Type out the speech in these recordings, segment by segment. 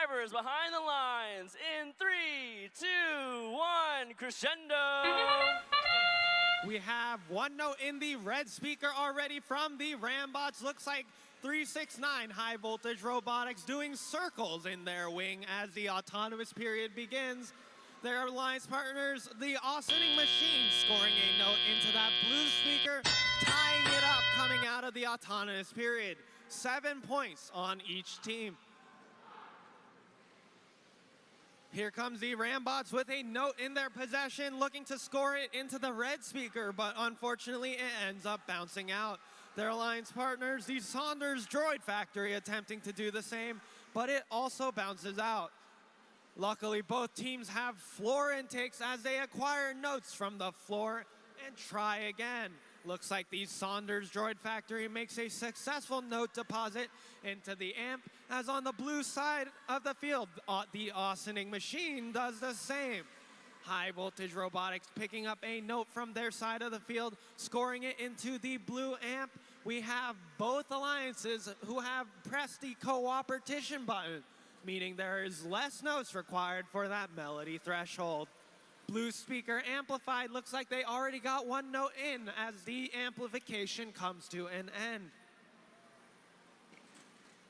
drivers behind the lines in 3, 2, 1, crescendo. We have one note in the red speaker already from the Rambots. Looks like 369 High Voltage Robotics doing circles in their wing as the autonomous period begins. Their alliance partners, the Austining Machine, scoring a note into that blue speaker, tying it up coming out of the autonomous period. 7 points on each team. Here comes the Rambots with a note in their possession, looking to score it into the red speaker, but unfortunately it ends up bouncing out. Their alliance partners, the Saunders Droid Factory, attempting to do the same, but it also bounces out. Luckily, both teams have floor intakes as they acquire notes from the floor and try again. Looks like the Saunders Droid Factory makes a successful note deposit into the amp, as on the blue side of the field, the Austining Machine does the same. High Voltage Robotics picking up a note from their side of the field, scoring it into the blue amp. We have both alliances who have pressed the cooperation button, meaning there is less notes required for that melody threshold. Blue speaker amplified, looks like they already got one note in as the amplification comes to an end.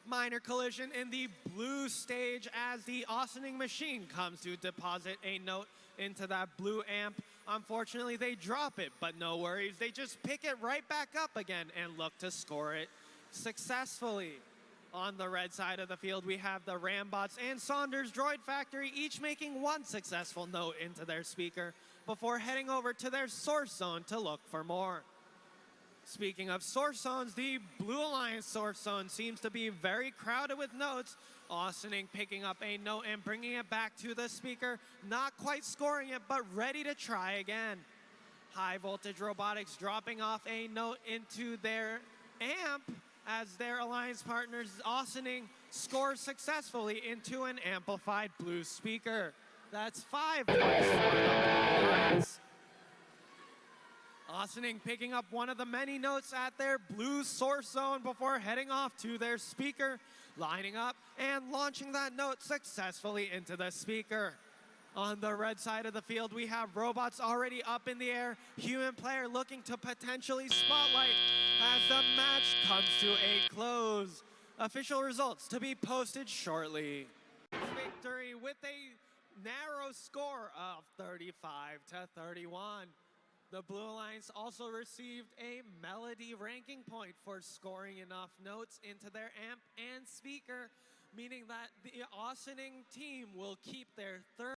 Minor collision in the blue stage as the Austining Machine comes to deposit a note into that blue amp. Unfortunately, they drop it, but no worries. They just pick it right back up again and look to score it successfully. On the red side of the field, we have the Rambots and Saunders Droid Factory each making one successful note into their speaker before heading over to their source zone to look for more. Speaking of source zones, the Blue Alliance source zone seems to be very crowded with notes. Austining picking up a note and bringing it back to the speaker, not quite scoring it, but ready to try again. High Voltage Robotics dropping off a note into their amp, as their alliance partners Austining scores successfully into an amplified blue speaker. That's 5 points for the Alliance. Austining picking up one of the many notes at their blue source zone before heading off to their speaker, lining up and launching that note successfully into the speaker. On the red side of the field, we have robots already up in the air, human player looking to potentially spotlight as the match comes to a close. Official results to be posted shortly. Victory with a narrow score of 35-31. The Blue Alliance also received a melody ranking point for scoring enough notes into their amp and speaker, meaning that the Austining team will keep their third